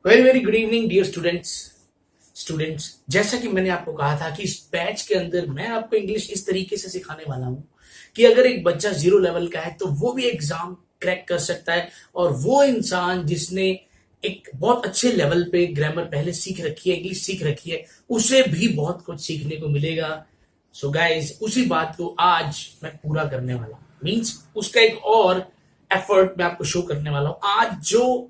Very very good evening dear students जैसा कि मैंने आपको कहा था कि इस बैच के अंदर मैं आपको इंग्लिश इस तरीके से सिखाने वाला हूं कि अगर एक बच्चा 0 लेवल का है तो वो भी एग्जाम क्रैक कर सकता है। और वो इंसान जिसने एक बहुत अच्छे लेवल पे ग्रामर पहले सीख रखी है, इंग्लिश सीख रखी है, उसे भी बहुत कुछ सीखने को मिलेगा। सो गाइज, उसी बात को आज मैं पूरा करने वाला हूं। मीन्स उसका एक और एफर्ट मैं आपको शो करने वाला हूं। आज जो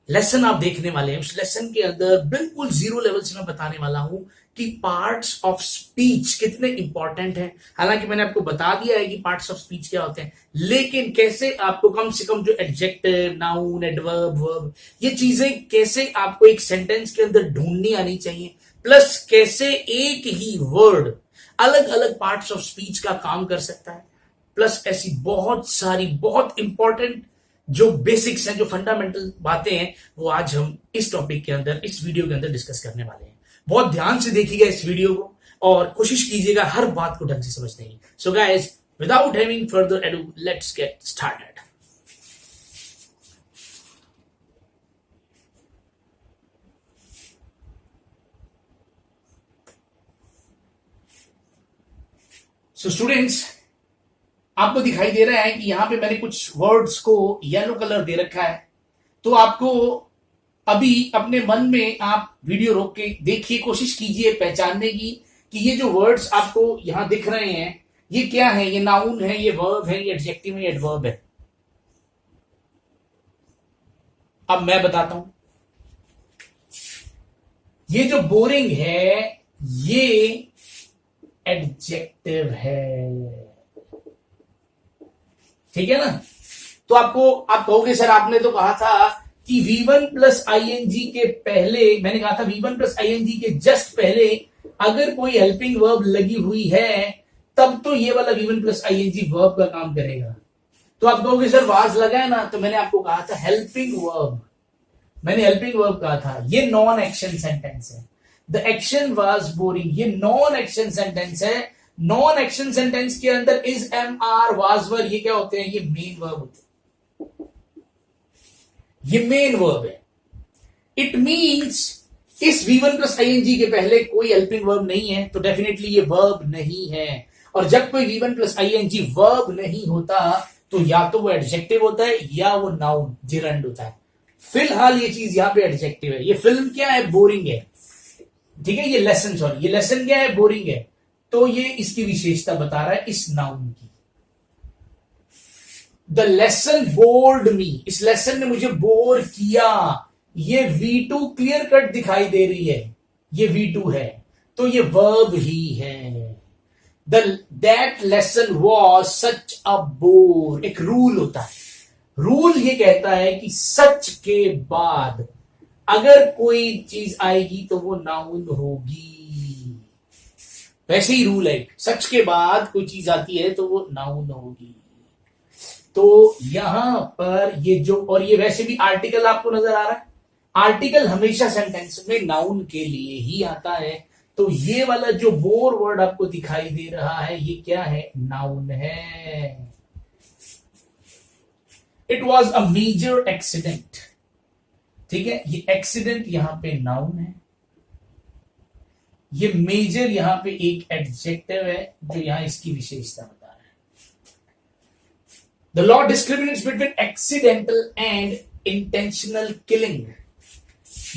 लेसन आप देखने वाले हैं उस लेसन के अंदर बिल्कुल 0 लेवल से मैं बताने वाला हूं कि पार्ट्स ऑफ स्पीच कितने इंपॉर्टेंट हैं। हालांकि मैंने आपको बता दिया है कि पार्ट्स ऑफ स्पीच क्या होते हैं, लेकिन कैसे आपको कम से कम जो एडजेक्टिव, नाउन, एडवर्ब, वर्ब, ये चीजें कैसे आपको एक सेंटेंस के अंदर ढूंढनी आनी चाहिए, प्लस कैसे एक ही वर्ड अलग अलग पार्ट्स ऑफ स्पीच का काम कर सकता है, प्लस ऐसी बहुत सारी बहुत इंपॉर्टेंट जो बेसिक्स हैं, जो फंडामेंटल बातें हैं, वो आज हम इस टॉपिक के अंदर, इस वीडियो के अंदर डिस्कस करने वाले हैं। बहुत ध्यान से देखिएगा इस वीडियो को और कोशिश कीजिएगा हर बात को ढंग से समझने की। So guys, without having further edu, let's get started. So students, आपको दिखाई दे रहा है कि यहां पे मैंने कुछ वर्ड्स को येलो कलर दे रखा है। तो आपको अभी अपने मन में आप वीडियो रोक के देखिए, कोशिश कीजिए पहचानने की कि ये जो वर्ड्स आपको यहां दिख रहे हैं ये क्या है। ये नाउन है, ये वर्ब है, ये एडजेक्टिव है, ये एडवर्ब है। अब मैं बताता हूं, ये जो बोरिंग है ये एडजेक्टिव है, ठीक है ना। तो आपको आप कहोगे सर आपने तो कहा था कि V1 प्लस आईएनजी के पहले, मैंने कहा था V1 प्लस आईएनजी के जस्ट पहले अगर कोई हेल्पिंग वर्ब लगी हुई है तब तो ये वाला V1 प्लस आईएनजी वर्ब का काम करेगा। तो आप कहोगे सर वाज लगा है ना, तो मैंने आपको कहा था हेल्पिंग वर्ब, मैंने हेल्पिंग वर्ब कहा था। ये नॉन एक्शन सेंटेंस है। द एक्शन वाज बोरिंग, ये नॉन एक्शन सेंटेंस है। नॉन एक्शन सेंटेंस के अंदर इज, एम, आर, वाज, वर, ये क्या होते हैं? ये मेन वर्ब होते हैं। ये मेन वर्ब है। इट मींस इस V1 प्लस आईएनजी के पहले कोई हेल्पिंग वर्ब नहीं है, तो डेफिनेटली ये वर्ब नहीं है। और जब कोई V1 प्लस आईएनजी वर्ब नहीं होता तो या तो वो एडजेक्टिव होता है या वो नाउन, जिरंड होता है। फिलहाल ये चीज यहां पे एडजेक्टिव है। ये फिल्म क्या है? बोरिंग है, ठीक है। ये लेसन, सॉरी, ये लेसन क्या है? बोरिंग है। तो ये इसकी विशेषता बता रहा है इस नाउन की। द लेसन बोर्ड मी, इस लेसन ने मुझे बोर किया। ये V2 क्लियर कट दिखाई दे रही है, ये V2 है, तो ये वर्ब ही है। That lesson was such a bore. एक रूल होता है, रूल ये कहता है कि सच के बाद अगर कोई चीज आएगी तो वो नाउन होगी। वैसे ही रूल है, सच के बाद कोई चीज आती है तो वो नाउन होगी। तो यहां पर ये जो, और ये वैसे भी आर्टिकल आपको नजर आ रहा है, आर्टिकल हमेशा सेंटेंस में नाउन के लिए ही आता है। तो ये वाला जो बोर वर्ड आपको दिखाई दे रहा है ये क्या है? नाउन है। It was a major accident, ठीक है। ये एक्सीडेंट यहां पे नाउन है, ये मेजर यहां पे एक एडजेक्टिव है जो यहां इसकी विशेषता बता रहा है। The law discriminates between accidental and intentional killing.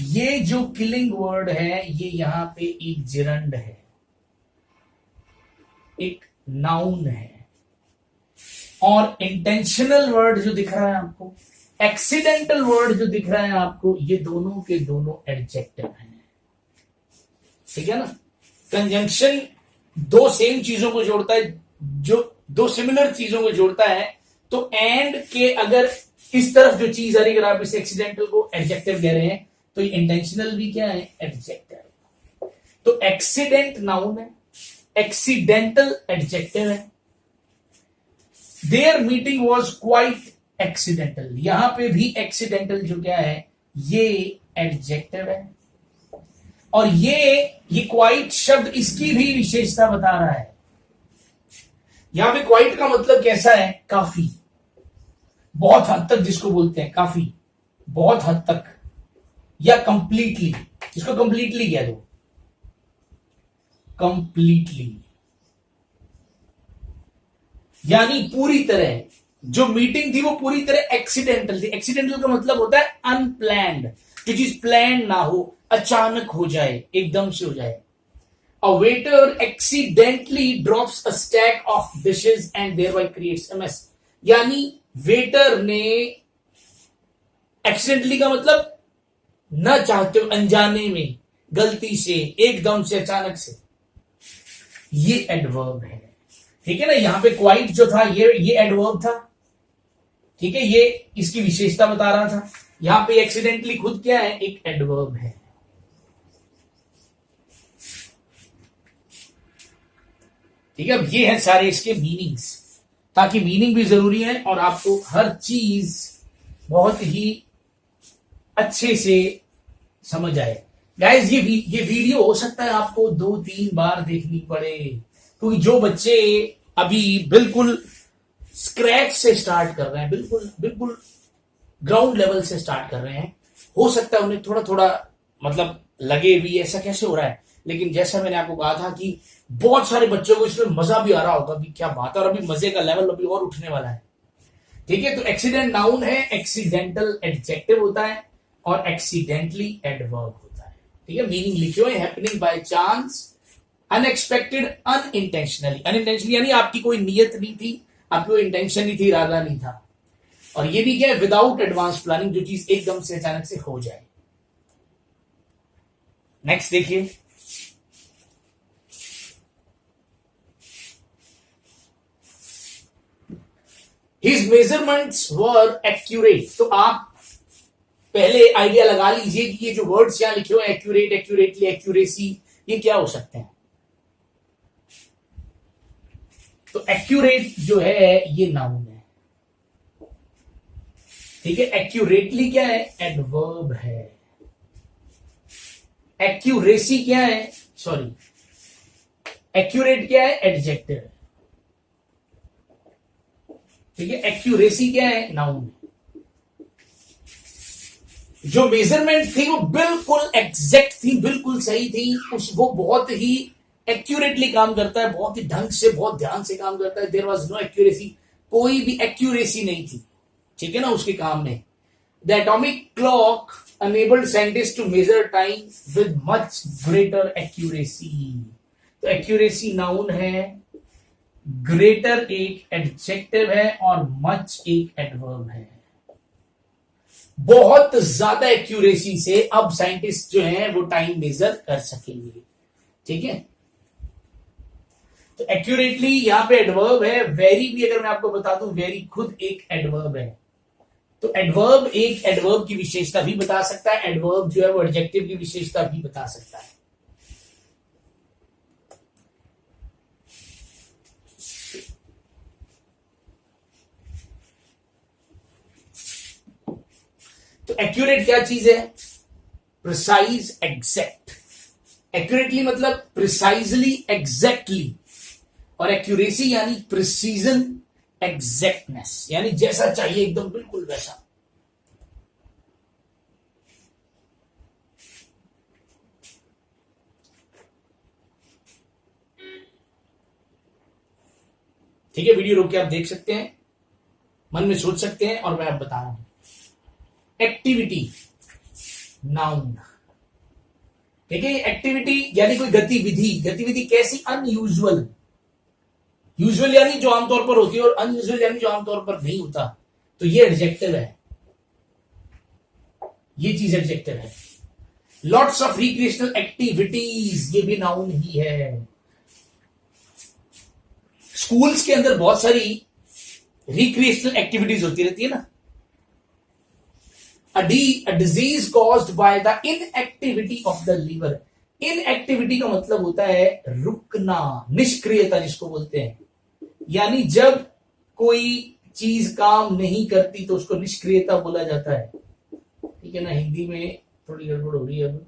ये जो किलिंग वर्ड है ये यहां पे एक जिरंड है, एक नाउन है। और इंटेंशनल वर्ड जो दिख रहा है आपको, एक्सीडेंटल वर्ड जो दिख रहा है आपको, ये दोनों के दोनों एडजेक्टिव हैं, ठीक है ना। कंजंक्शन दो सेम चीजों को जोड़ता है, जो दो सिमिलर चीजों को जोड़ता है। तो एंड के अगर इस तरफ जो चीज आ रही, अगर आप इस एक्सीडेंटल को एडजेक्टिव कह रहे हैं तो ये इंटेंशनल भी क्या है? एडजेक्टिव। तो एक्सीडेंट नाउन है, एक्सीडेंटल एडजेक्टिव है। Their meeting was quite accidental, यहां पे भी एक्सीडेंटल जो क्या है? ये एडजेक्टिव है। और ये क्वाइट शब्द इसकी भी विशेषता बता रहा है। यहां पे क्वाइट का मतलब कैसा है? काफी, बहुत हद तक जिसको बोलते हैं, काफी, बहुत हद तक। या कंप्लीटली, इसको कंप्लीटली कह दो, कंप्लीटली, यानी पूरी तरह। जो मीटिंग थी वो पूरी तरह एक्सीडेंटल थी। एक्सीडेंटल का मतलब होता है अनप्लैंड, जो चीज प्लान ना हो, अचानक हो जाए, एकदम से हो जाए। A waiter accidentally drops a stack of dishes and thereby creates a mess. यानी वेटर ने एक्सीडेंटली का मतलब न चाहते हो, अनजाने में, गलती से, एकदम से, अचानक से, ये एडवर्ब है। ठीक है ना, यहां पे क्वाइट जो था ये एडवर्ब था। ठीक है, ये इसकी विशेषता बता रहा था। यहां पे एक्सीडेंटली खुद क्या है, एक एडवर्ब है। ठीक है, अब ये है सारे इसके मीनिंग्स, ताकि मीनिंग भी जरूरी है और आपको हर चीज बहुत ही अच्छे से समझ आए। गाइस, ये वीडियो हो सकता है आपको 2-3 बार देखनी पड़े, क्योंकि जो बच्चे अभी बिल्कुल स्क्रैच से स्टार्ट कर रहे हैं, बिल्कुल ग्राउंड लेवल से स्टार्ट कर रहे हैं, हो सकता है उन्हें थोड़ा थोड़ा मतलब लगे भी ऐसा कैसे हो रहा है। लेकिन जैसा मैंने आपको कहा था कि बहुत सारे बच्चों को इसमें मजा भी आ रहा होगा कि क्या बात है, और अभी मजे का लेवल अभी और उठने वाला है। ठीक है, तो एक्सीडेंट नाउन है, एक्सीडेंटल एडजेक्टिव होता है, और एक्सीडेंटली एडवर्ब होता है। ठीक है, मीनिंग लिखियो, happening by chance, unexpected, unintentionally. Unintentionally यानी आपकी कोई नियत नहीं थी, आपकी कोई इंटेंशन नहीं थी, इरादा नहीं था। और ये भी क्या है, विदाउट एडवांस प्लानिंग, जो चीज एकदम से अचानक से हो जाए। नेक्स्ट देखिए, His measurements were accurate। तो आप पहले आइडिया लगा लीजिए कि ये जो वर्ड्स यहां लिखे हुए हैं, एक्यूरेट, एक्यूरेटली, एक्यूरेसी, ये क्या हो सकते हैं। तो एक्यूरेट जो है ये नाउन है। ठीक है, एक्यूरेटली क्या है, एडवर्ब है। एक्यूरेसी क्या है, सॉरी, एक्यूरेट क्या है, एडजेक्टिव। ठीक है, एक्यूरेसी क्या है, नाउन। जो मेजरमेंट थी वो बिल्कुल एग्जैक्ट थी, बिल्कुल सही थी, वो बहुत ही एक्यूरेटली काम करता है, बहुत ही ढंग से, बहुत ध्यान से काम करता है। देयर वाज नो एक्यूरेसी, कोई भी एक्यूरेसी नहीं थी। ठीक है ना, उसके काम में। The atomic clock enabled scientists to measure time with much greater accuracy। तो एक्यूरेसी नाउन है, ग्रेटर एक एडजेक्टिव है, और मच एक एडवर्ब है। बहुत ज्यादा एक्यूरेसी से अब साइंटिस्ट जो हैं वो टाइम मेजर कर सकेंगे। ठीक है, तो एक्यूरेटली यहां पे एडवर्ब है। वेरी भी अगर मैं आपको बता दूं, वेरी खुद एक एडवर्ब है। तो एडवर्ब एक एडवर्ब की विशेषता भी बता सकता है, एडवर्ब जो है वो एडजेक्टिव की विशेषता भी बता सकता है। तो एक्यूरेट क्या चीज है, प्रिसाइज, एग्जैक्ट। एक्यूरेटली मतलब प्रिसाइजली, एग्जैक्टली, और एक्यूरेसी यानी प्रिसीजन, एग्जैक्टनेस, यानी जैसा चाहिए एकदम बिल्कुल वैसा। ठीक है, वीडियो रोक के आप देख सकते हैं, मन में सोच सकते हैं, और मैं आप बता रहा हूं। Activity noun. ठीक है, एक्टिविटी यानी कोई गतिविधि। गतिविधि कैसी, अनयूजुअल। यूजुअल यानी जो आमतौर पर होती है, और अनयूजुअल यानी जो आमतौर पर नहीं होता। तो ये एडजेक्टिव है, ये चीज एडजेक्टिव है। लॉट्स ऑफ रिक्रिएशनल एक्टिविटीज, ये भी नाउन ही है। स्कूल्स के अंदर बहुत सारी रिक्रिएशनल एक्टिविटीज होती रहती है ना। A disease caused by the inactivity of the liver। Inactivity का मतलब होता है रुकना, निष्क्रियता जिसको बोलते हैं। यानी जब कोई चीज काम नहीं करती तो उसको निष्क्रियता बोला जाता है। ठीक है ना, हिंदी में थोड़ी गड़बड़ हो रही है, अब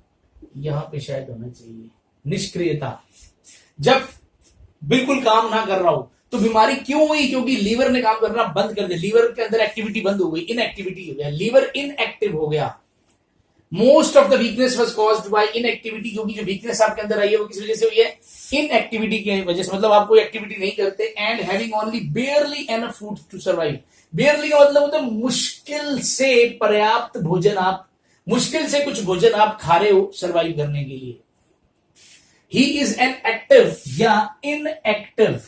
यहां पे शायद होना चाहिए निष्क्रियता। जब बिल्कुल काम ना कर रहा हो तो बीमारी क्यों हुई, क्योंकि लीवर ने काम करना बंद कर दिया, लीवर के अंदर एक्टिविटी बंद हो गई, इनएक्टिविटी हो गया, लीवर इनएक्टिव हो गया। Most of the weakness was caused by inactivity, क्योंकि जो वीकनेस आपके अंदर आई है वो किस वजह से हुई है? इनएक्टिविटी की वजह से, मतलब आप कोई एक्टिविटी नहीं करते। And having only barely enough food to survive. Barely का मतलब होता है मुश्किल से पर्याप्त भोजन, आप मुश्किल से कुछ भोजन आप खा रहे हो सर्वाइव करने के लिए। ही इज एन एक्टिव या inactive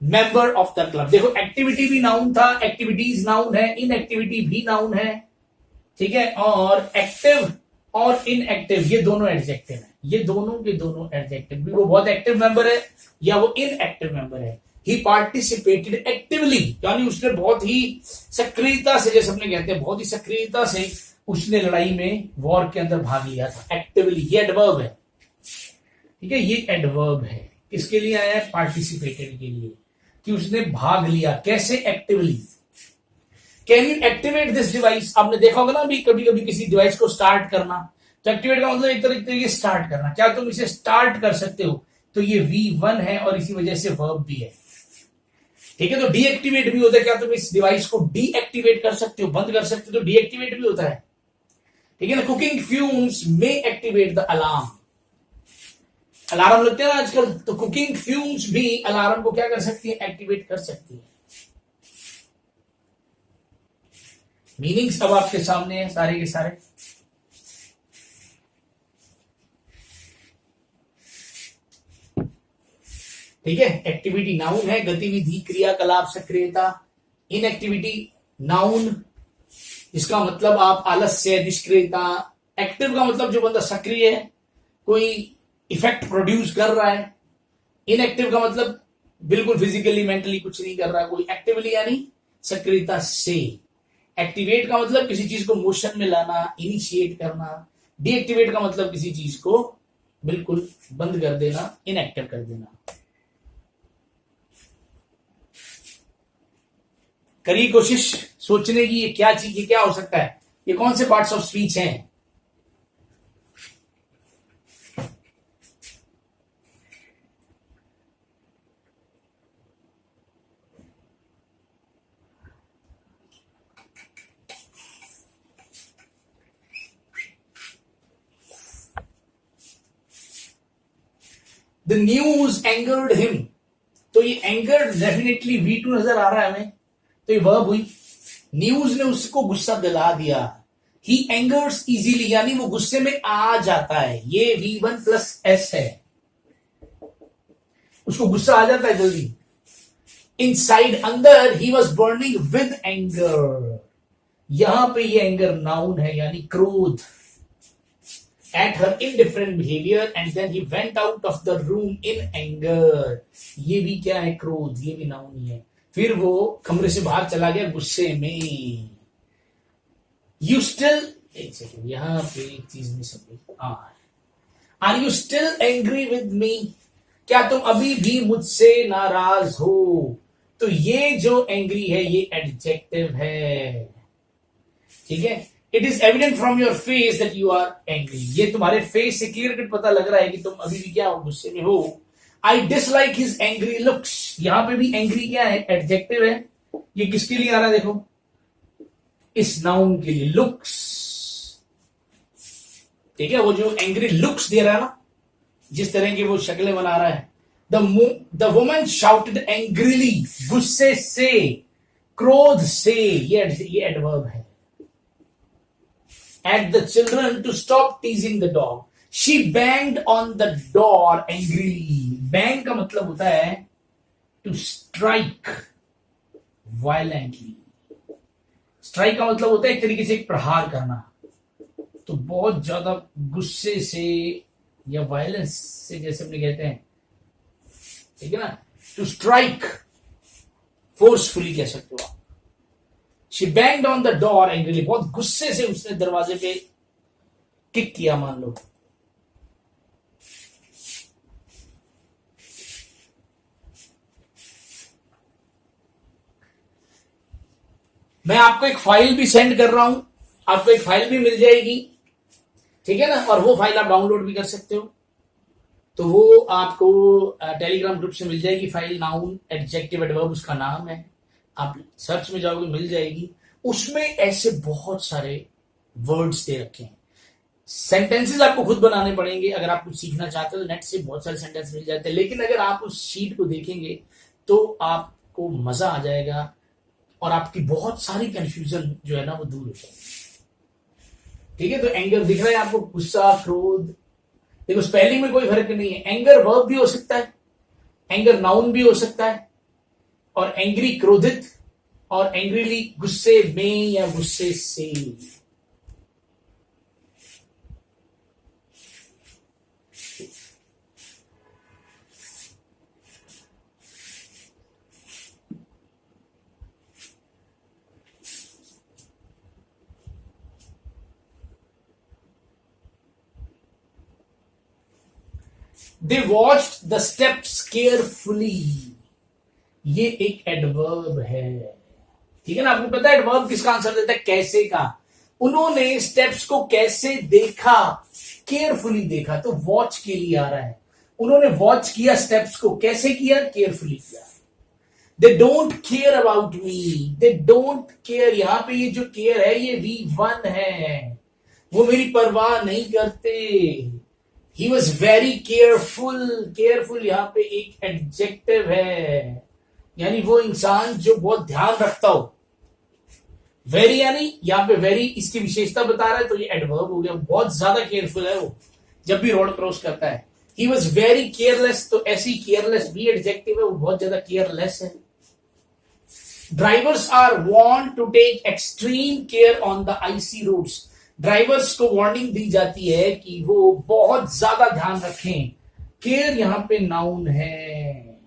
member of the club. देखो एक्टिविटी भी नाउन था, एक्टिविटीज नाउन है, इनएक्टिविटी भी नाउन है, ठीक है। और एक्टिव और इनएक्टिव ये दोनों एडजेक्टिव है, ये दोनों के दोनों एडजेक्टिव। वो बहुत एक्टिव मेंबर है या वो इनएक्टिव मेंबर है। ही पार्टिसिपेटेड एक्टिवली, यानी उसने बहुत ही सक्रियता से, जैसे अपने कहते हैं बहुत ही सक्रियता से उसने लड़ाई में, वॉर के अंदर भाग लिया था। एक्टिवली ये एडवर्ब है, ठीक है, ये एडवर्ब है। किसके लिए आया है? पार्टिसिपेटेड के लिए, कि उसने भाग लिया। कैसे? Actively. Can you activate this device? आपने देखा होगा ना अभी कभी कभी किसी डिवाइस को स्टार्ट करना, तो एक्टिवेट का मतलब एक तरीके से स्टार्ट करना। क्या तुम इसे स्टार्ट कर सकते हो? तो ये V1 है और इसी वजह से वर्ब भी है, ठीक है। तो डीएक्टिवेट भी होता है। क्या तुम इस डिवाइस को डीएक्टिवेट कर सकते हो, बंद कर सकते हो? तो डीएक्टिवेट भी होता है, ठीक है ना। कुकिंग फ्यूम्स में एक्टिवेट द अलार्म। अलार्म लगते हैं ना आजकल, तो कुकिंग फ्यूम्स भी अलार्म को क्या कर सकती है? एक्टिवेट कर सकती है। मीनिंग्स अब आपके सामने है सारे के सारे। ठीक है, एक्टिविटी नाउन है, गतिविधि, क्रियाकलाप, सक्रियता। इनएक्टिविटी नाउन, इसका मतलब आप आलस्य, निष्क्रियता। एक्टिव का मतलब जो बंदा सक्रिय है, कोई इफेक्ट प्रोड्यूस कर रहा है। इनएक्टिव का मतलब बिल्कुल फिजिकली मेंटली कुछ नहीं कर रहा है कोई, एक्टिवली यानी सक्रियता से। एक्टिवेट का मतलब किसी चीज को मोशन में लाना, इनिशिएट करना। डीएक्टिवेट का मतलब किसी चीज को बिल्कुल बंद कर देना, इनएक्टिव कर देना। करिए कोशिश सोचने की, ये क्या चीज, ये क्या हो सकता है, ये कौन से पार्ट्स ऑफ स्पीच हैं। द न्यूज एंगर्ड हिम, तो ये एंगर्ड डेफिनेटली V2 नजर आ रहा है हमें, तो ये वर्ब हुई। न्यूज ने उसको गुस्सा दिला दिया। ही एंगर्स इजीली, यानी वो गुस्से में आ जाता है, ये V1 प्लस S है, उसको गुस्सा आ जाता है जल्दी। इनसाइड, अंदर, he was burning with anger, यहां पे ये एंगर नाउन है यानी क्रोध। At her indifferent behavior and then he went out of the room in anger, ये भी क्या है? क्रोध, ये भी नाउन ही है। फिर वो कमरे से बाहर चला गया गुस्से में। यू स्टिल, एक सेकेंड, यहां पे एक चीज मिस हो गई। Are you still angry with me, क्या तुम अभी भी मुझसे नाराज हो? तो ये जो एंग्री है ये एडजेक्टिव है, ठीक है। It is evident from your face that you are angry, ये तुम्हारे फेस से क्लियर कट पता लग रहा है कि तुम अभी भी क्या हो? गुस्से में हो। I dislike his angry looks, यहां पे भी एंग्री क्या है? एडजेक्टिव है। ये किसके लिए आ रहा है? देखो, इस नाउन के लिए, लुक्स, ठीक है। वो जो एंग्री लुक्स दे रहा है ना, जिस तरह की वो शक्लें बना रहा है। द वुमन शाउटेड एंग्रीली, गुस्से से, क्रोध से, ये एडवर्ब है। At the children to stop teasing the dog. She banged on the door angrily. Bang का मतलब होता है to strike violently. Strike का मतलब होता है एक तरीके से एक प्रहार करना। तो बहुत ज्यादा गुस्से से या वायलेंस से, जैसे अपने कहते हैं, ठीक है ना। To strike forcefully कह सकते हो आप। She banged on the door angrily, बहुत गुस्से से उसने दरवाजे पे किक किया, मान लो। मैं आपको एक फाइल भी सेंड कर रहा हूं, आपको एक फाइल भी मिल जाएगी, ठीक है ना। और वो फाइल आप डाउनलोड भी कर सकते हो, तो वो आपको टेलीग्राम ग्रुप से मिल जाएगी फाइल। नाउन एडजेक्टिव एडवर्ब उसका नाम है, आप सर्च में जाओगे मिल जाएगी। उसमें ऐसे बहुत सारे वर्ड्स दे रखे हैं। सेंटेंसेस आपको खुद बनाने पड़ेंगे। अगर आप कुछ सीखना चाहते हो तो नेट से बहुत सारे सेंटेंस मिल जाते हैं, लेकिन अगर आप उस शीट को देखेंगे तो आपको मजा आ जाएगा और आपकी बहुत सारी कंफ्यूजन जो है ना वो दूर हो जाएगी। ठीक है, तो एंगर दिख रहा है आपको, गुस्सा, क्रोध। देखो स्पेलिंग में कोई फर्क नहीं है। एंगर वर्ब भी हो सकता है, एंगर नाउन भी हो सकता है, और एंग्री क्रोधित, और एंग्रीली गुस्से में या गुस्से से। They watched the steps carefully. ये एक एडवर्ब है। ठीक है ना, आपको पता है एडवर्ब किसका आंसर देता है? कैसे का। उन्होंने स्टेप्स को कैसे देखा? केयरफुली देखा, तो वॉच के लिए आ रहा है। उन्होंने वॉच किया स्टेप्स को, कैसे किया? केयरफुली किया। They don't care about me, they don't care, यहां पे ये जो केयर है ये V1 है, वो मेरी परवाह नहीं करते। He was very careful, careful यहां पे एक एडजेक्टिव है, यानी वो इंसान जो बहुत ध्यान रखता हो। वेरी यानी यहां पे वेरी इसकी विशेषता बता रहा है, तो ये एडवर्ब हो गया। बहुत ज्यादा केयरफुल है वो जब भी रोड क्रॉस करता है। ही वॉज वेरी केयरलेस, तो ऐसी केयरलेस भी एडजेक्टिव है, वो बहुत ज्यादा केयरलेस है। Drivers are warned to take extreme care on the icy roads, drivers को वार्निंग दी जाती है कि वो बहुत ज्यादा ध्यान रखें। केयर यहां पे नाउन है,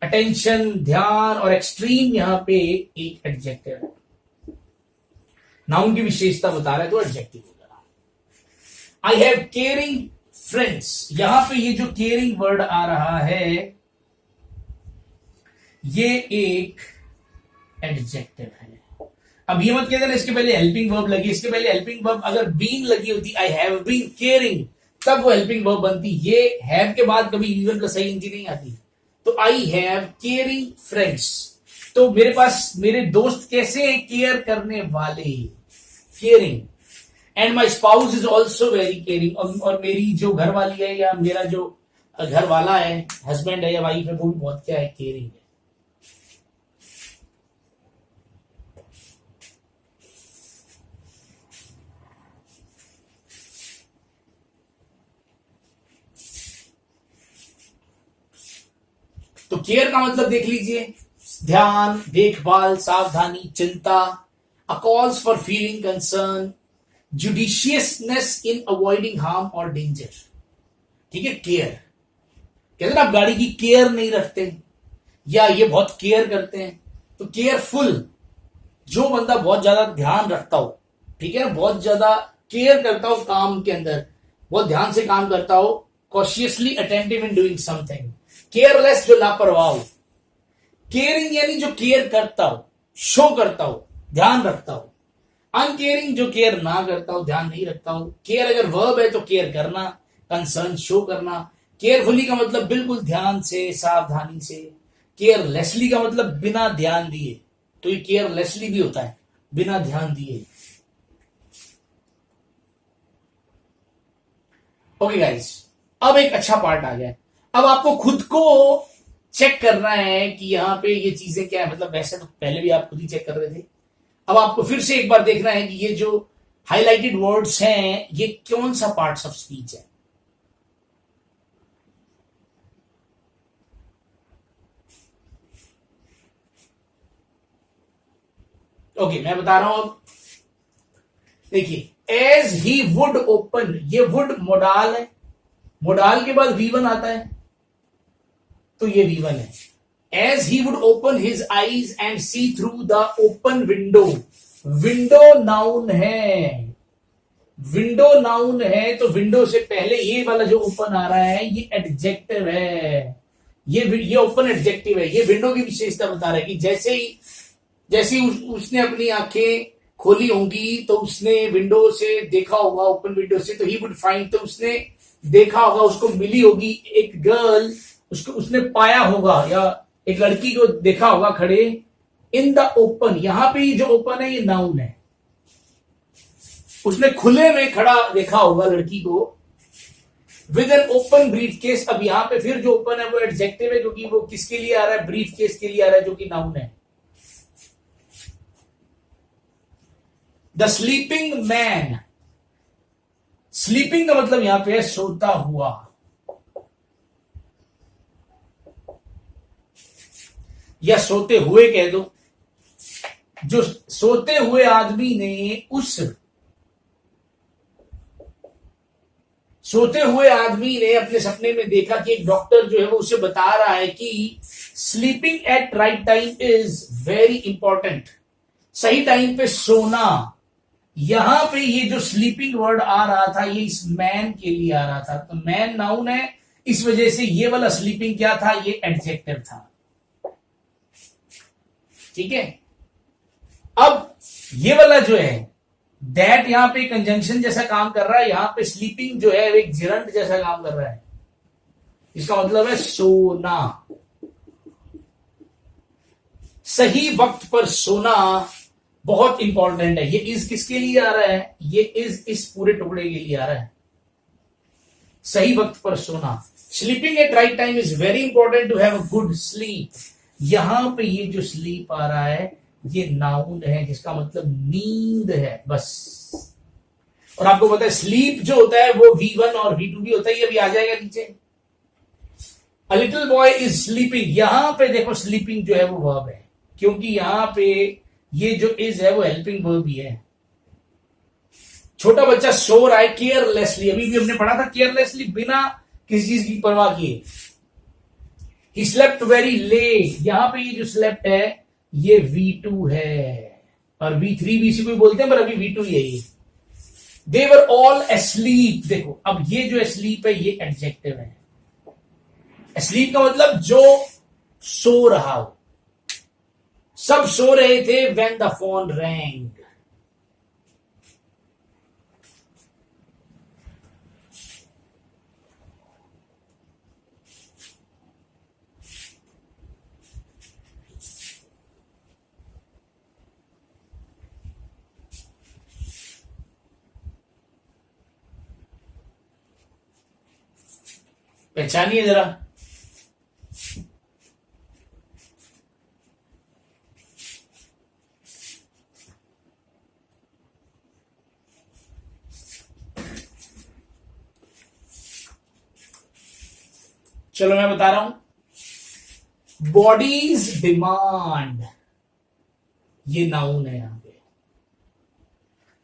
अटेंशन, ध्यान, और एक्सट्रीम यहां पे एक एडजेक्टिव है। नाउन की विशेषता बता रहा है तो एडजेक्टिव होगा। आई हैव केयरिंग फ्रेंड्स, यहां पे ये जो केयरिंग वर्ड आ रहा है ये एक एडजेक्टिव है। अब ये मत कहते ना इसके पहले हेल्पिंग वर्ब लगी, इसके पहले हेल्पिंग वर्ब अगर बीन लगी होती, आई हैव बीन केयरिंग, तब वो हेल्पिंग वर्ब बनती। ये हैव के बाद कभी ईवन का सही एनजी नहीं आती। तो आई हैव केयरिंग फ्रेंड्स, तो मेरे पास मेरे दोस्त कैसे केयर करने वाले, caring. And my spouse is also very caring, और मेरी जो घर वाली है या मेरा जो घर वाला है, हस्बैंड है या वाइफ है, वो भी बहुत क्या है, केयरिंग है। तो केयर का मतलब देख लीजिए, ध्यान, देखभाल, सावधानी, चिंता। A cause for feeling concern, judiciousness in avoiding harm और डेंजर। ठीक है, केयर कहते ना, आप गाड़ी की केयर नहीं रखते या ये बहुत केयर करते हैं, तो केयरफुल, जो बंदा बहुत ज्यादा ध्यान रखता हो, ठीक है, बहुत ज्यादा केयर करता हो काम के अंदर, बहुत ध्यान से काम करता हो, cautiously attentive in doing something. Careless जो लापरवाह हो। केयरिंग यानी जो केयर करता हो, शो करता हो, ध्यान रखता हो। अनकेयरिंग जो केयर ना करता हो, ध्यान नहीं रखता हो। केयर अगर वर्ब है तो केयर करना, कंसर्न शो करना। केयरफुली का मतलब बिल्कुल ध्यान से, सावधानी से। केयरलेसली का मतलब बिना ध्यान दिए, तो ये केयरलेसली भी होता है, बिना ध्यान दिए। ओके गाइस, अब एक अच्छा पार्ट आ गया। अब आपको खुद को चेक करना है कि यहां पे ये चीजें क्या है। मतलब वैसे तो पहले भी आप खुद ही चेक कर रहे थे, अब आपको फिर से एक बार देखना है कि ये जो हाईलाइटेड वर्ड्स हैं ये कौन सा पार्ट्स ऑफ स्पीच है। ओके, मैं बता रहा हूं। अब देखिए, एज ही वुड ओपन, ये वुड मोडाल है, मोडाल के बाद V1 आता है, तो ये V1 है। As he would open his eyes and see through the open window, window noun है, विंडो नाउन है, तो विंडो से पहले ये वाला जो ओपन आ रहा है ये एडजेक्टिव है। ये ओपन एडजेक्टिव है। ये विंडो की विशेषता बता रहा है कि जैसे उसने अपनी आंखें खोली होंगी तो उसने विंडो से देखा होगा, ओपन विंडो से, तो ही वुड फाइंड, तो उसने देखा होगा, उसको मिली होगी एक गर्ल, उसको उसने पाया होगा, या एक लड़की को देखा होगा खड़े इन द ओपन। यहां पे जो ओपन है ये नाउन है, उसने खुले में खड़ा देखा होगा लड़की को with an open brief case. अब यहां पे फिर जो ओपन है वो एडजेक्टिव है, क्योंकि वो किसके लिए आ रहा है, ब्रीफ केस के लिए आ रहा है, जो कि नाउन है। द स्लीपिंग मैन, स्लीपिंग का मतलब यहां पे है सोता हुआ। या सोते हुए कह दो। जो सोते हुए आदमी ने सोते हुए आदमी ने अपने सपने में देखा कि एक डॉक्टर जो है वो उसे बता रहा है कि sleeping at right time is very important. सही टाइम पे सोना। यहां पे ये जो स्लीपिंग वर्ड आ रहा था ये इस मैन के लिए आ रहा था, तो मैन नाउन है, इस वजह से ये वाला स्लीपिंग क्या था, ये एडजेक्टिव था। ठीक है। अब ये वाला जो है दैट यहां पे कंजंक्शन जैसा काम कर रहा है, यहां पे स्लीपिंग जो है एक जिरंड जैसा काम कर रहा है। इसका मतलब है सोना। सही वक्त पर सोना बहुत इंपॉर्टेंट है। ये इज किसके लिए आ रहा है, ये इज इस पूरे टुकड़े के लिए आ रहा है। सही वक्त पर सोना, sleeping at right time is very important to have a good sleep. यहां पे ये जो स्लीप आ रहा है ये नाउन है, जिसका मतलब नींद है बस। और आपको पता है स्लीप जो होता है वो V1 और V2 भी होता है, ये भी आ जाएगा नीचे। A little boy is sleeping, यहां पे देखो स्लीपिंग जो है वो वर्ब है, क्योंकि यहां पे ये जो इज है वो हेल्पिंग वर्ब भी है। छोटा बच्चा सो रहा है केयरलेसली, अभी भी हमने पढ़ा था केयरलेसली, बिना किसी चीज की परवाह किए। ही स्लेप्ट वेरी लेट, यहां पे ये जो स्लेप्ट है ये V2 है, और V3 भी इसी को बोलते हैं, पर अभी V2 ही है ये। दे वर ऑल asleep, देखो अब ये जो asleep है ये एडजेक्टिव है। asleep का मतलब जो सो रहा हो, सब सो रहे थे when the phone rang। पहचानिए जरा। चलो मैं बता रहा हूं। बॉडीज डिमांड, ये नाउन है यहां पे।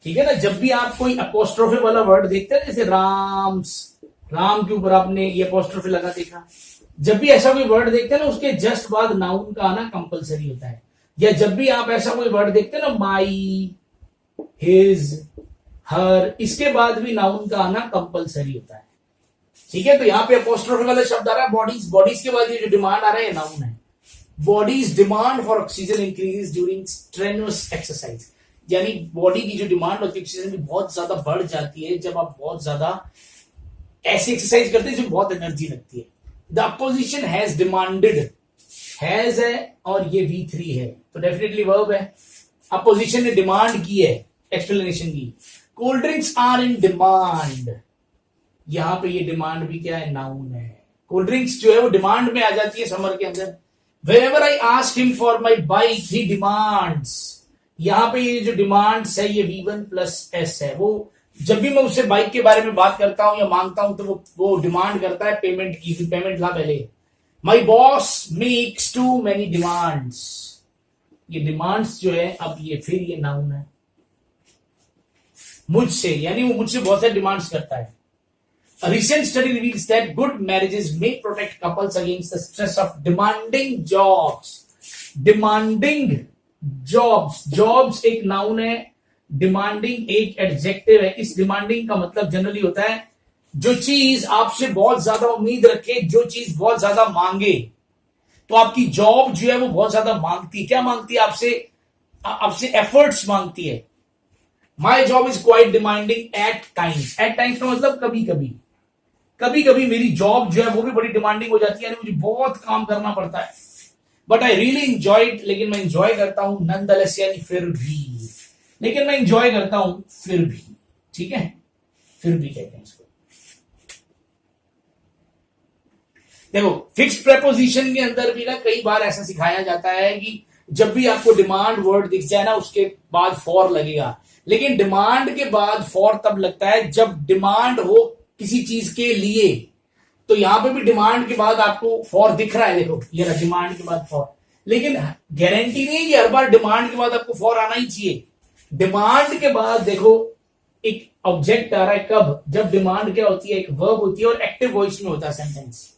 ठीक है ना। जब भी आप कोई अपोस्ट्रोफे वाला वर्ड देखते हैं, जैसे राम के ऊपर आपने ये अपोस्ट्रोफे लगा देखा, जब भी ऐसा कोई वर्ड देखते हैं ना उसके जस्ट बाद नाउन का आना कंपलसरी होता है। या जब भी आप ऐसा कोई वर्ड देखते हैं ना, माई, हिज, हर, इसके बाद भी नाउन का आना कंपलसरी होता है। ठीक है। तो यहां पे अपोस्ट्रोफे वाला शब्द आ रहा है बॉडीज, बॉडीज के बाद ये जो डिमांड आ रहा है नाउन है। Bodies demand for oxygen increase during strenuous exercise, यानी बॉडी की जो डिमांड होती है ऑक्सीजन की बहुत ज्यादा बढ़ जाती है जब आप बहुत ज्यादा ऐसी एक्सरसाइज करते हैं जिसमें बहुत एनर्जी लगती है। The opposition has demanded, has है और ये V3 है, तो डेफिनेटली वर्ब है। अपोजिशन ने डिमांड की है, एक्सप्लेनेशन की। Cold drinks are in demand, यहां पे ये डिमांड भी क्या है, नाउन है। कोल्ड ड्रिंक्स जो है वो डिमांड में आ जाती है समर के अंदर। Whenever I ask him for my bike, he demands, यहां पे ये जो डिमांड्स है ये V1 प्लस S है। वो जब भी मैं उससे बाइक के बारे में बात करता हूं या मांगता हूं तो वो डिमांड करता है पेमेंट की, पेमेंट ला पहले। My boss makes too many demands, ये डिमांड्स जो है अब ये फिर ये नाउन है। मुझसे, यानी वो मुझसे बहुत सारे डिमांड्स करता है। A recent study reveals that good marriages may protect couples against the stress of demanding jobs. Demanding jobs, jobs एक नाउन है, डिमांडिंग एक एडजेक्टिव है। इस डिमांडिंग का मतलब जनरली होता है जो चीज आपसे बहुत ज्यादा उम्मीद रखे, जो चीज बहुत ज्यादा मांगे। तो आपकी जॉब जो है वो बहुत ज्यादा मांगती है। क्या मांगती है आपसे? आपसे एफर्ट्स मांगती है। My job is quite demanding at times, at times का मतलब कभी कभी। कभी कभी मेरी जॉब जो है वो भी बड़ी डिमांडिंग हो जाती है, यानी मुझे बहुत काम करना पड़ता है। But I really enjoy it, लेकिन मैं एंजॉय करता हूं नॉनदलेस, यानी फिर भी, लेकिन मैं एंजॉय करता हूं फिर भी। ठीक है, फिर भी कहते हैं इसको। देखो फिक्स्ड प्रेपोजिशन के अंदर भी ना कई बार ऐसा सिखाया जाता है कि जब भी आपको डिमांड वर्ड दिख जाए ना उसके बाद फॉर लगेगा, लेकिन डिमांड के बाद फॉर तब लगता है जब डिमांड हो किसी चीज के लिए। तो यहां पे भी डिमांड के बाद आपको फॉर दिख रहा है, देखो ये रहा डिमांड के बाद फॉर, लेकिन गारंटी नहीं कि हर बार डिमांड के बाद आपको फॉर आना ही चाहिए। डिमांड के बाद देखो एक ऑब्जेक्ट आ रहा है, कब, जब डिमांड क्या होती है, एक वर्ब होती है और एक्टिव वॉइस में होता है सेंटेंस,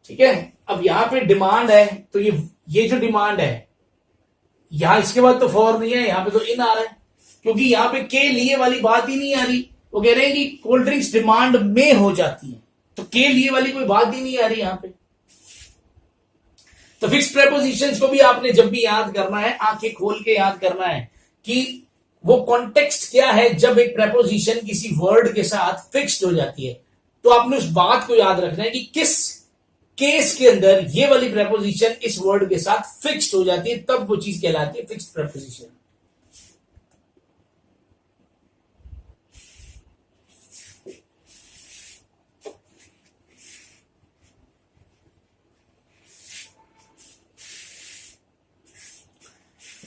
ठीक है। अब यहां पे डिमांड है तो ये जो डिमांड है यहां इसके बाद तो फॉर नहीं है, यहां पे तो इन आ रहा है, क्योंकि यहां पे के लिए वाली बात ही नहीं आ रही। वो कह रहे हैं कि कोल्ड ड्रिंक्स डिमांड में हो जाती है, तो के लिए वाली कोई बात ही नहीं आ रही यहां पे। तो फिक्स प्रेपोजिशंस को भी आपने जब भी याद करना है, आंखें खोल के याद करना है कि वो कॉन्टेक्स्ट क्या है जब एक प्रेपोजिशन किसी वर्ड के साथ फिक्स्ड हो जाती है। तो आपने उस बात को याद रखना है कि किस केस के अंदर ये वाली प्रेपोजिशन इस वर्ड के साथ फिक्स्ड हो जाती है, तब वो चीज कहलाती है फिक्स्ड प्रेपोजिशन।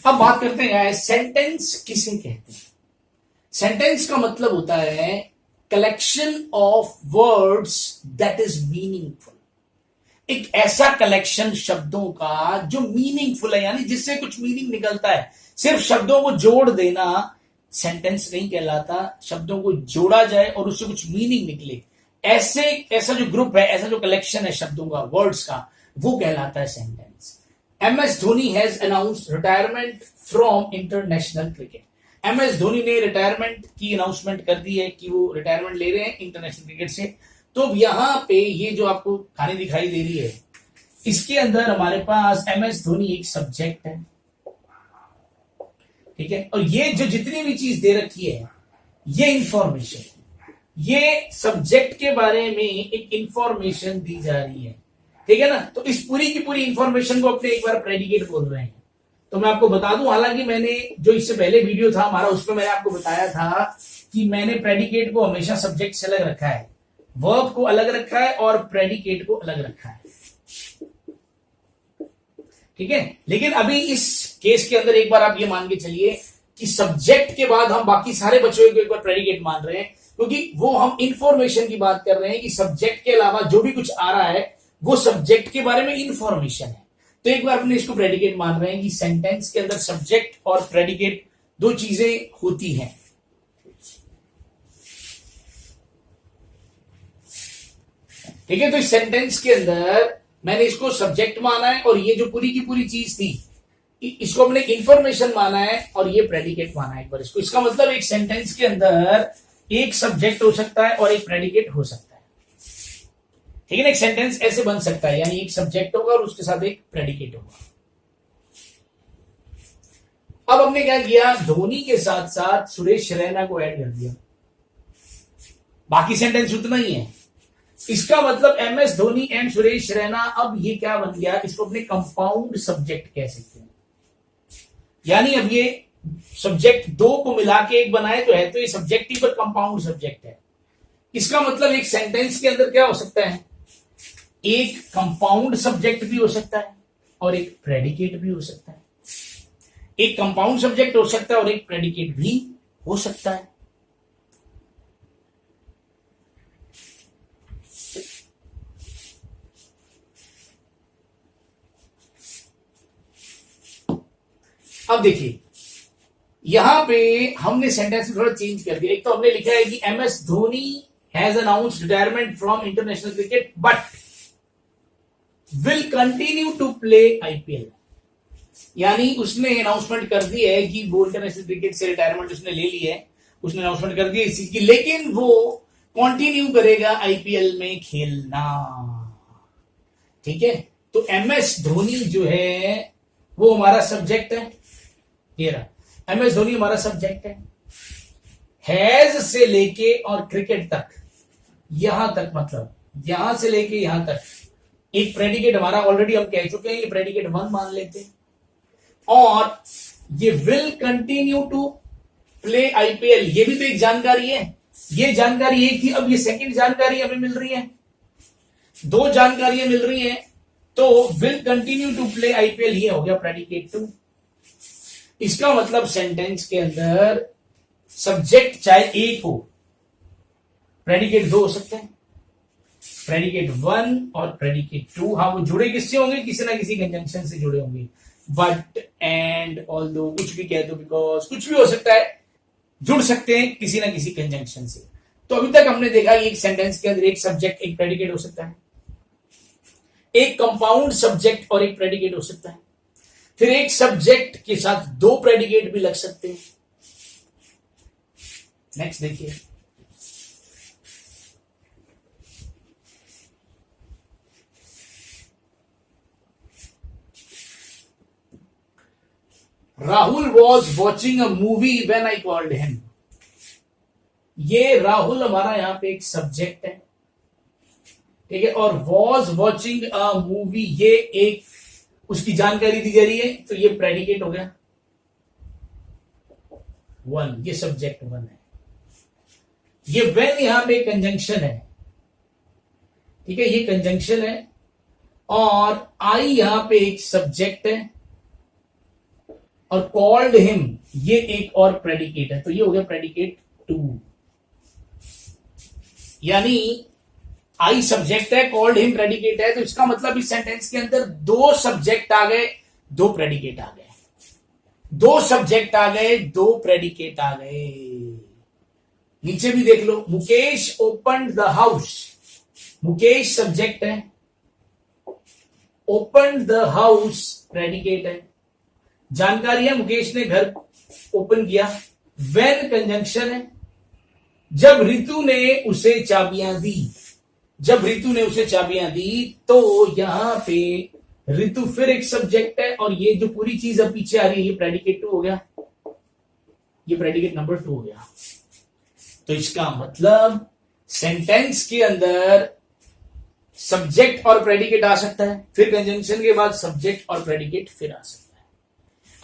अब बात करते हैं सेंटेंस किसे कहते हैं। सेंटेंस का मतलब होता है collection of words that is meaningful. एक ऐसा कलेक्शन शब्दों का जो मीनिंगफुल है, यानी जिससे कुछ मीनिंग निकलता है। सिर्फ शब्दों को जोड़ देना सेंटेंस नहीं कहलाता, शब्दों को जोड़ा जाए और उससे कुछ मीनिंग निकले, ऐसा जो ग्रुप है, ऐसा जो कलेक्शन है शब्दों का, वर्ड्स का, वो कहलाता है sentence. MS Dhoni has announced retirement from international cricket. MS Dhoni ने रिटायरमेंट की अनाउंसमेंट कर दी है कि वो रिटायरमेंट ले रहे हैं इंटरनेशनल क्रिकेट से। तो यहां पे ये जो आपको कहानी दिखाई दे रही है, इसके अंदर हमारे पास MS धोनी एक सब्जेक्ट है, ठीक है, और ये जो जितनी भी चीज दे रखी है ये इंफॉर्मेशन, ये सब्जेक्ट के बारे में एक इंफॉर्मेशन दी जा रही है, ठीक है ना। तो इस पूरी की पूरी इंफॉर्मेशन को अपने एक बार प्रेडिकेट बोल रहे हैं। तो मैं आपको बता दूं, हालांकि मैंने जो इससे पहले वीडियो था हमारा उसमें मैंने आपको बताया था कि मैंने प्रेडिकेट को हमेशा सब्जेक्ट से अलग रखा है, वर्ब को अलग रखा है और प्रेडिकेट को अलग रखा है, ठीक है। लेकिन अभी इस केस के अंदर एक बार आप ये मान के चलिए कि सब्जेक्ट के बाद हम बाकी सारे बच्चों को एक बार प्रेडिकेट मान रहे हैं, क्योंकि वो हम इंफॉर्मेशन की बात कर रहे हैं कि सब्जेक्ट के अलावा जो भी कुछ आ रहा है वो सब्जेक्ट के बारे में इंफॉर्मेशन है। तो एक बार अपने इसको प्रेडिकेट मान रहे हैं कि सेंटेंस के अंदर सब्जेक्ट और प्रेडिकेट दो चीजें होती हैं। ठीक है, तो इस सेंटेंस के अंदर मैंने इसको सब्जेक्ट माना है और ये जो पूरी की पूरी चीज थी इसको हमने इंफॉर्मेशन माना है और ये प्रेडिकेट माना है एक बार इसको। इसका मतलब एक सेंटेंस के अंदर एक सब्जेक्ट हो सकता है और एक प्रेडिकेट हो सकता है, ठीक है ना। एक सेंटेंस ऐसे बन सकता है, यानी एक सब्जेक्ट होगा और उसके साथ एक प्रेडिकेट होगा। अब हमने क्या किया, धोनी के साथ साथ सुरेश रैना को ऐड कर दिया, बाकी सेंटेंस उतना ही है। इसका मतलब MS धोनी एंड सुरेश रैना, अब ये क्या बन गया, इसको अपने कंपाउंड सब्जेक्ट कह सकते हैं। यानी अब ये सब्जेक्ट दो को मिला के एक बनाए तो है, तो ये सब्जेक्ट ही पर कंपाउंड सब्जेक्ट है। इसका मतलब एक सेंटेंस के अंदर क्या हो सकता है, एक कंपाउंड सब्जेक्ट भी हो सकता है और एक प्रेडिकेट भी हो सकता है। एक कंपाउंड सब्जेक्ट हो सकता है और एक प्रेडिकेट भी हो सकता है। अब देखिए यहां पे हमने सेंटेंस थोड़ा चेंज कर दिया। एक तो हमने लिखा है कि MS Dhoni has announced retirement from international cricket but will continue to play IPL। यानी उसने अनाउंसमेंट कर दी है कि वो इंटरनेशनल क्रिकेट से रिटायरमेंट उसने ले ली है, उसने अनाउंसमेंट कर दी है इस चीज की, लेकिन वो कंटिन्यू करेगा IPL में खेलना, ठीक है। तो MS धोनी जो है वो हमारा सब्जेक्ट है, ये रहा MS धोनी हमारा सब्जेक्ट है। हैज से लेके और क्रिकेट तक, यहां तक, मतलब यहां से लेके यहां तक एक प्रेडिकेट हमारा ऑलरेडी हम कह चुके हैं, ये प्रेडिकेट 1 मान लेते हैं। और ये will continue to play IPL, ये भी तो एक जानकारी है। ये जानकारी एक थी, अब ये सेकंड जानकारी हमें मिल रही है, दो जानकारियां मिल रही हैं। तो will continue to play IPL, ये हो गया प्रेडिकेट टू। इसका मतलब सेंटेंस के अंदर सब्जेक्ट चाहे एक हो, प्रेडिकेट दो हो सकते हैं, प्रेडिकेट 1 और प्रेडिकेट 2। हाँ, वो जुड़े किससे होंगे, किसी ना किसी कंजंक्शन से जुड़े होंगे। बट, एंड, ऑल्दो, कुछ भी कह दो, बिकॉज, कुछ भी हो सकता है, जुड़ सकते हैं किसी ना किसी कंजंक्शन से। तो अभी तक हमने देखा कि एक सेंटेंस के अंदर एक सब्जेक्ट एक प्रेडिकेट हो सकता है, एक कंपाउंड सब्जेक्ट और एक प्रेडिकेट हो सकता है, फिर एक सब्जेक्ट के साथ दो प्रेडिकेट भी लग सकते हैं। नेक्स्ट देखिए, Rahul was watching a movie when I called him. ये राहुल हमारा यहां पे एक सब्जेक्ट है, ठीक है, और वॉज वॉचिंग अ मूवी ये एक उसकी जानकारी दी जा रही है, तो ये प्रेडिकेट हो गया 1, ये सब्जेक्ट 1 है। ये व्हेन यहां पे कंजंक्शन है, ठीक है, ये कंजंक्शन है, और आई यहां पे एक सब्जेक्ट है, और कॉल्ड हिम ये एक और प्रेडिकेट है, तो ये हो गया प्रेडिकेट 2। यानी आई सब्जेक्ट है, कॉल्ड हिम प्रेडिकेट है, तो इसका मतलब इस सेंटेंस के अंदर दो सब्जेक्ट आ गए, दो प्रेडिकेट आ गए, दो सब्जेक्ट आ गए, दो प्रेडिकेट आ गए। नीचे भी देख लो, Mukesh open the house, Mukesh subject है, ओपन द हाउस प्रेडिकेट है। जानकारी है, मुकेश ने घर ओपन किया, व्हेन कंजंक्शन है, जब रितु ने उसे चाबियां दी, जब रितु ने उसे चाबियां दी, तो यहां पे रितु फिर एक सब्जेक्ट है, और ये जो पूरी चीज अब पीछे आ रही है ये प्रेडिकेट 2 हो गया, ये प्रेडिकेट नंबर 2 हो गया। तो इसका मतलब सेंटेंस के अंदर सब्जेक्ट और प्रेडिकेट आ सकता है, फिर कंजंक्शन के बाद सब्जेक्ट और प्रेडिकेट फिर आ सकता है।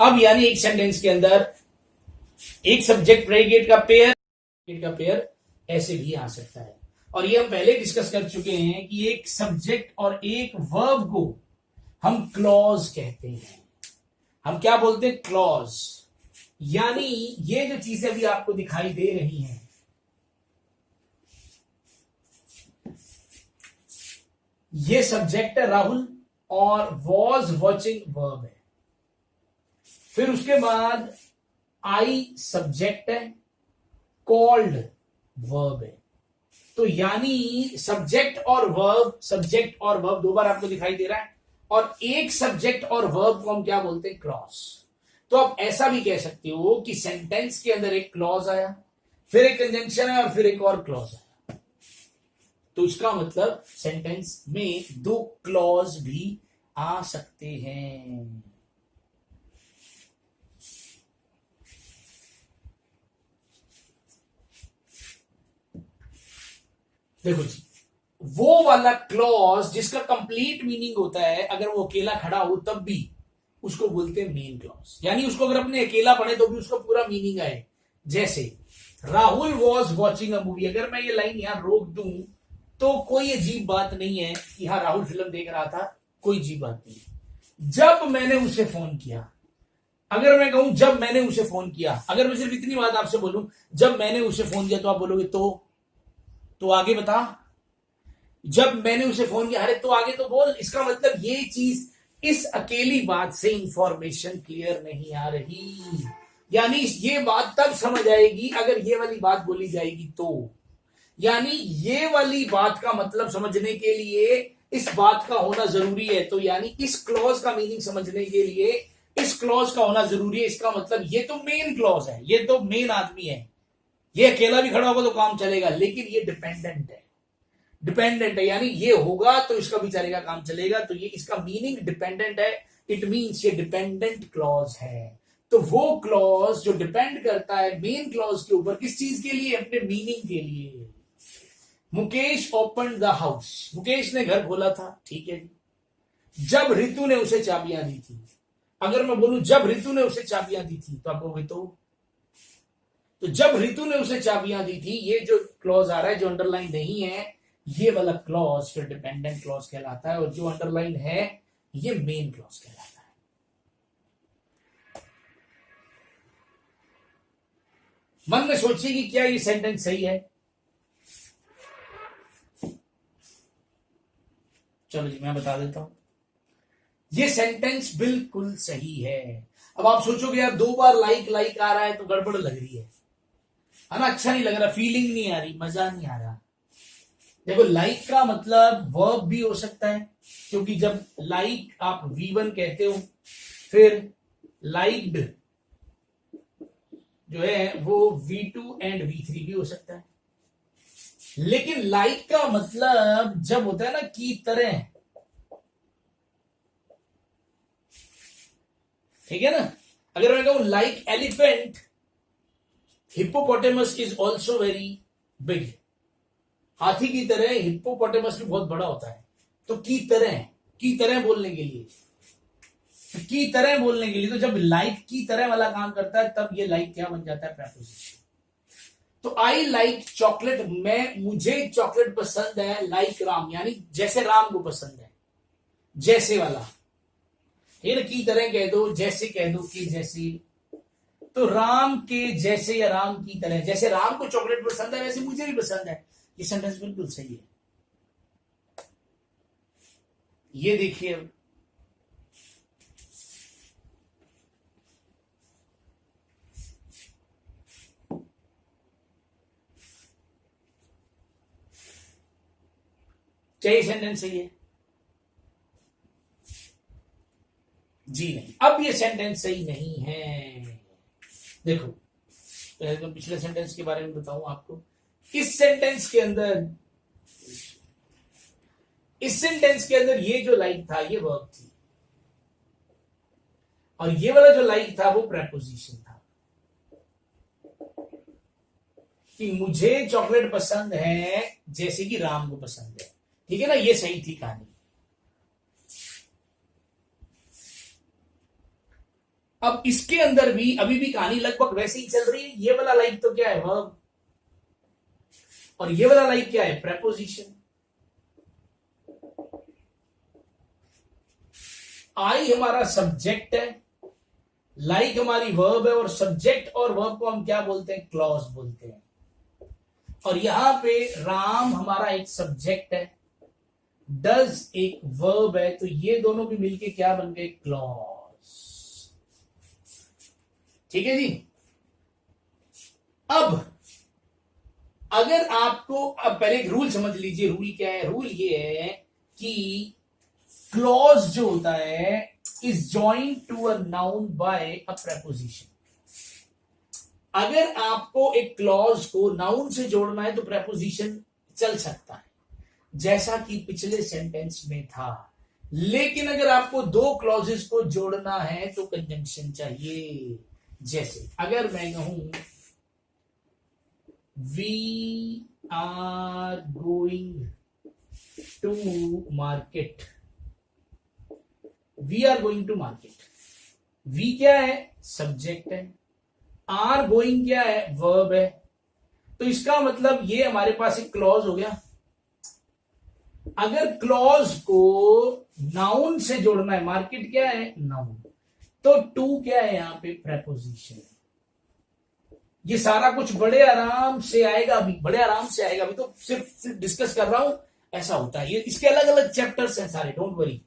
अब यानी एक सेंटेंस के अंदर एक सब्जेक्ट प्रेडिकेट का पेयर ऐसे भी आ सकता है। और ये हम पहले डिस्कस कर चुके हैं कि एक सब्जेक्ट और एक वर्ब को हम क्लॉज कहते हैं। हम क्या बोलते हैं, क्लॉज। यानी ये जो चीजें भी आपको दिखाई दे रही हैं, ये सब्जेक्ट है राहुल, और वॉज वॉचिंग वर्ब है, फिर उसके बाद आई सब्जेक्ट है, कॉल्ड वर्ब है। तो यानी सब्जेक्ट और वर्ब दो बार आपको दिखाई दे रहा है, और एक सब्जेक्ट और वर्ब को हम क्या बोलते हैं, क्लॉज। तो आप ऐसा भी कह सकते हो कि सेंटेंस के अंदर एक क्लॉज आया, फिर एक कंजंक्शन है, और फिर एक और क्लॉज आया। तो इसका मतलब सेंटेंस में दो क्लॉज भी आ सकते हैं। देखो जी, वो वाला क्लॉज जिसका कंप्लीट मीनिंग होता है, अगर वो अकेला खड़ा हो तब भी उसको बोलते हैं मेन क्लॉज। यानी उसको अगर अपने अकेला पढ़े तो भी उसका पूरा मीनिंग आए। जैसे Rahul was watching a movie, अगर मैं ये लाइन यहां रोक दूं तो कोई अजीब बात नहीं है कि हाँ राहुल फिल्म देख रहा था, कोई अजीब बात नहीं। जब मैंने उसे फोन किया, अगर मैं कहूं जब मैंने उसे फोन किया, अगर मैं सिर्फ इतनी बात आपसे बोलूं जब मैंने उसे फोन किया, तो आप बोलोगे तो आगे बता। जब मैंने उसे फोन किया, अरे तो आगे तो बोल। इसका मतलब ये चीज, इस अकेली बात से इंफॉर्मेशन क्लियर नहीं आ रही। यानी ये बात तब समझ आएगी अगर ये वाली बात बोली जाएगी तो। यानी ये वाली बात का मतलब समझने के लिए इस बात का होना जरूरी है। तो यानी इस क्लॉज का मीनिंग समझने के लिए इस क्लॉज का होना जरूरी है। इसका मतलब ये तो मेन क्लॉज है, ये तो मेन आदमी है, ये अकेला भी खड़ा होगा तो काम चलेगा, लेकिन ये डिपेंडेंट है, यानी ये होगा तो इसका भी चलेगा, काम चलेगा। तो ये इसका मीनिंग डिपेंडेंट है, इट मींस ये डिपेंडेंट क्लॉज है। तो वो क्लॉज जो डिपेंड करता है मेन क्लॉज के ऊपर, किस चीज के लिए, अपने मीनिंग के लिए। Mukesh open the house, Mukesh ने घर खोला था, ठीक है। जब रितु ने उसे चाबियां दी थी, अगर मैं बोलूं जब रितु ने उसे चाबियां दी थी तो आप कहोगे तो जब रितु ने उसे चाबियां दी थी, ये जो क्लॉज आ रहा है जो अंडरलाइन नहीं है, ये वाला क्लॉज फिर डिपेंडेंट क्लॉज कहलाता है, और जो अंडरलाइन है ये मेन क्लॉज कहलाता है। मन में सोचिए कि क्या ये सेंटेंस सही है। चलो जी मैं बता देता हूं, ये सेंटेंस बिल्कुल सही है। अब आप सोचोगे यार 2 बार लाइक लाइक आ रहा है तो गड़बड़ लग रही है ना, अच्छा नहीं लग रहा, फीलिंग नहीं आ रही, मजा नहीं आ रहा। देखो लाइक का मतलब वर्ब भी हो सकता है, क्योंकि जब लाइक आप V1 कहते हो, फिर लाइक्ड जो है वो V2 एंड V3 भी हो सकता है। लेकिन लाइक का मतलब जब होता है ना की तरह, ठीक है ना। अगर मैं कहूं like elephant, hippopotamus is also very big, हाथी की तरह हिप्पोपोटेमस भी बहुत बड़ा होता है। तो की तरह बोलने के लिए, की तरह बोलने के लिए, तो जब लाइक की तरह वाला काम करता है तब ये लाइक क्या बन जाता है, प्रेपोजिशन। तो आई लाइक चॉकलेट, मुझे चॉकलेट पसंद है, लाइक राम यानी जैसे राम को पसंद है, जैसे वाला, ठीक है ना। की तरह कह दो, जैसे कह दो, कि जैसे, तो राम के जैसे या राम की तरह, जैसे राम को चॉकलेट पसंद है वैसे मुझे भी पसंद है। ये सेंटेंस बिल्कुल सही है। ये देखिए क्या ये सेंटेंस सही है? जी नहीं, अब ये सेंटेंस सही नहीं है। देखो तो पिछले सेंटेंस के बारे में बताऊं आपको। इस सेंटेंस के अंदर ये जो लाइक था ये वर्ब थी, और ये वाला जो लाइक था वो प्रेपोजिशन था, कि मुझे चॉकलेट पसंद है जैसे कि राम को पसंद है, ठीक है ना। ये सही थी कहानी। अब इसके अंदर भी अभी भी कहानी लगभग वैसे ही चल रही है। ये वाला लाइक तो क्या है, वर्ब, और ये वाला लाइक क्या है, प्रेपोजिशन। आई हमारा सब्जेक्ट है, लाइक हमारी वर्ब है, और सब्जेक्ट और वर्ब को हम क्या बोलते हैं, क्लॉज बोलते हैं। और यहां पे राम हमारा एक सब्जेक्ट है, डज एक वर्ब है, तो ये दोनों भी मिलके क्या बन गए, क्लॉज। ठीक है जी। अब अगर आपको, अब पहले एक रूल समझ लीजिए। रूल क्या है? रूल ये है कि क्लॉज जो होता है is joined to a noun by a preposition. अगर आपको एक क्लॉज को नाउन से जोड़ना है तो प्रेपोजिशन चल सकता है, जैसा कि पिछले सेंटेंस में था। लेकिन अगर आपको 2 क्लॉजेस को जोड़ना है तो कंजंक्शन चाहिए। जैसे अगर मैं कहूं we are going to market, we are going to market, we क्या है, सब्जेक्ट है, आर गोइंग क्या है, वर्ब है। तो इसका मतलब ये हमारे पास एक क्लॉज हो गया। अगर क्लॉज को नाउन से जोड़ना है, मार्केट क्या है, नाउन, तो टू क्या है यहां पे, प्रेपोजिशन। ये सारा कुछ बड़े आराम से आएगा, अभी बड़े आराम से आएगा, अभी तो सिर्फ डिस्कस कर रहा हूं, ऐसा होता है। ये इसके अलग अलग चैप्टर्स हैं सारे, डोंट वरी।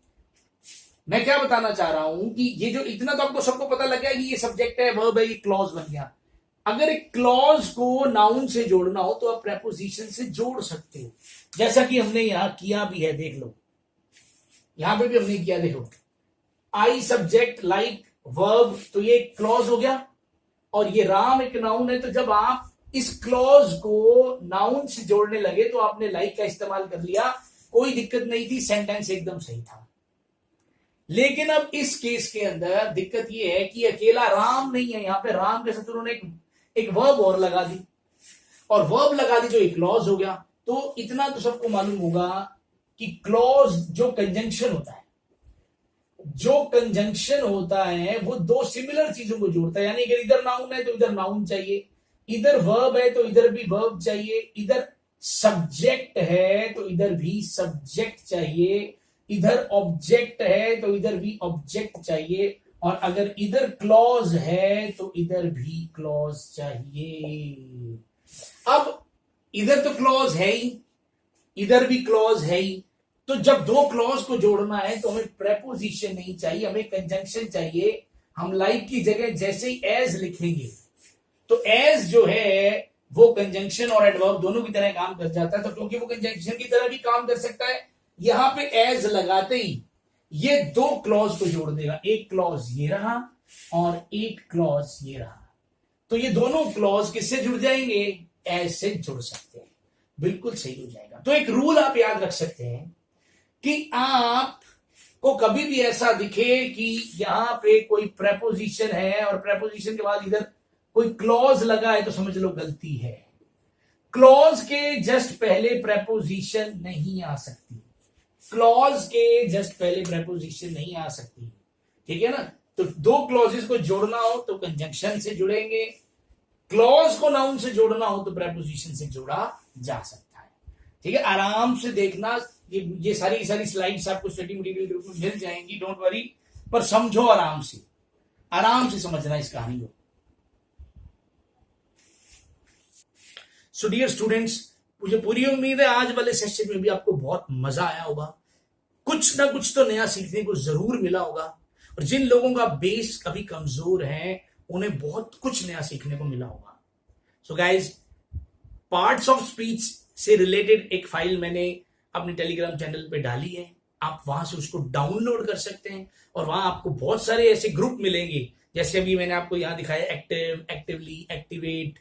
मैं क्या बताना चाह रहा हूं कि ये जो इतना तो आपको सबको पता लग गया कि ये सब्जेक्ट है, वर्ब है, ये क्लॉज बन गया। अगर एक क्लॉज को नाउन से जोड़ना हो तो आप प्रेपोजिशन से जोड़ सकते हो, जैसा कि हमने यहां किया भी है। देख लो, यहां पे भी हमने किया, देखो आई सब्जेक्ट, लाइक वर्ब, तो ये क्लॉज हो गया। और ये राम एक नाउन है, तो जब आप इस क्लॉज को नाउन से जोड़ने लगे तो आपने लाइक का इस्तेमाल कर लिया, कोई दिक्कत नहीं थी, सेंटेंस एकदम सही था। लेकिन अब इस केस के अंदर दिक्कत यह है कि अकेला राम नहीं है, यहां पे राम के साथ उन्होंने एक वर्ब और लगा दी, और वर्ब लगा दी जो एक क्लॉज हो गया। तो इतना तो सबको मालूम होगा कि क्लॉज जो कंजंक्शन होता है, जो कंजंक्शन होता है वो 2 सिमिलर चीजों को जोड़ता है। यानी अगर इधर नाउन है तो इधर नाउन चाहिए, इधर वर्ब है तो इधर भी वर्ब चाहिए, इधर सब्जेक्ट है तो इधर भी सब्जेक्ट चाहिए, इधर ऑब्जेक्ट है तो इधर भी ऑब्जेक्ट चाहिए, और अगर इधर क्लॉज है तो इधर भी क्लॉज चाहिए। अब इधर तो क्लॉज है ही, इधर भी क्लॉज है ही, तो जब दो क्लॉज को जोड़ना है तो हमें प्रेपोजिशन नहीं चाहिए, हमें कंजंक्शन चाहिए। हम लाइक की जगह जैसे ही एज लिखेंगे तो एज जो है वो कंजंक्शन और एडवर्ब दोनों की तरह काम कर जाता है, तो क्योंकि वो कंजंक्शन की तरह भी काम कर सकता है, यहां पे एज लगाते ही ये दो क्लॉज को जोड़ देगा। एक क्लॉज ये रहा और एक क्लॉज ये रहा, तो ये दोनों क्लॉज किससे जुड़ जाएंगे? एज से जुड़ सकते हैं, बिल्कुल सही हो जाएगा। तो एक रूल आप याद रख सकते हैं कि आप को कभी भी ऐसा दिखे कि यहां पे कोई प्रेपोजिशन है और प्रेपोजिशन के बाद इधर कोई क्लॉज लगा है, तो समझ लो गलती है। क्लॉज के जस्ट पहले प्रेपोजिशन नहीं आ सकती, क्लॉज के जस्ट पहले प्रेपोजिशन नहीं आ सकती, ठीक है ना। तो दो क्लॉजेस को जोड़ना हो तो कंजंक्शन से जुड़ेंगे, क्लॉज को नाउन से जोड़ना हो तो प्रेपोजिशन से जोड़ा जा सकता है, ठीक है। आराम से देखना, ये सारी स्लाइड्स आपको स्टडी मटेरियल ग्रुप में मिल जाएंगी, डोंट वरी, पर समझो आराम से समझना इस कहानी को। सो डियर स्टूडेंट्स, मुझे पूरी उम्मीद है आज वाले सेशन में भी आपको बहुत मजा आया होगा, कुछ ना कुछ तो नया सीखने को जरूर मिला होगा, और जिन लोगों का बेस अभी कमजोर है उन्हें बहुत कुछ नया सीखने को मिला होगा। So guys, parts of speech से रिलेटेड एक फाइल मैंने अपने टेलीग्राम चैनल पे डाली है, आप वहां से उसको डाउनलोड कर सकते हैं, और वहां आपको बहुत सारे ऐसे ग्रुप मिलेंगे, जैसे अभी मैंने आपको यहां दिखाया एक्टिव, एक्टिवली, एक्टिवेट,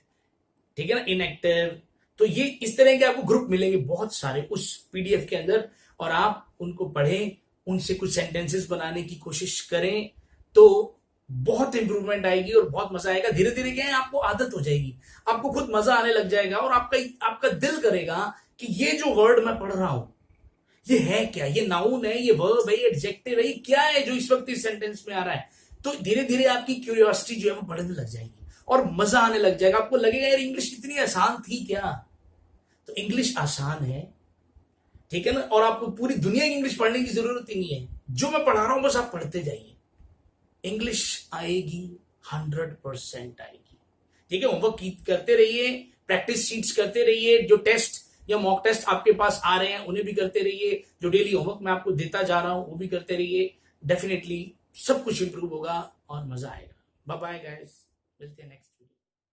ठीक है ना, इनएक्टिव। तो ये इस तरह के आपको ग्रुप मिलेंगे बहुत सारे उस पीडीएफ के अंदर, और आप उनको पढ़ें, उनसे कुछ सेंटेंसेस बनाने की कोशिश करें, तो बहुत इंप्रूवमेंट आएगी और बहुत मजा आएगा। धीरे धीरे क्या है, आपको आदत हो जाएगी, आपको खुद मजा आने लग जाएगा, और आपका दिल करेगा कि ये जो वर्ड मैं पढ़ रहा हूं ये है क्या, ये नाउन है, ये वर्ब है, ये एडजेक्टिव है, ये क्या है जो इस वक्त इस सेंटेंस में आ रहा है। तो धीरे धीरे आपकी क्यूरियोसिटी जो है वो बढ़ने लग जाएगी और मजा आने लग जाएगा, आपको लगेगा यार इंग्लिश इतनी आसान थी क्या। तो इंग्लिश आसान है, ठीक है ना, और आपको पूरी दुनिया की इंग्लिश पढ़ने की जरूरत ही नहीं है, जो मैं पढ़ा रहा हूं बस आप पढ़ते जाइए, इंग्लिश आएगी, 100% आएगी, ठीक है। होमवर्क करते रहिए, प्रैक्टिस शीट्स करते रहिए, जो टेस्ट या मॉक टेस्ट आपके पास आ रहे हैं उन्हें भी करते रहिए, जो डेली होमवर्क मैं आपको देता जा रहा हूं वो भी करते रहिए, डेफिनेटली सब कुछ इंप्रूव होगा और मजा आएगा। बाय बाय गाइस, मिलते हैं नेक्स्ट।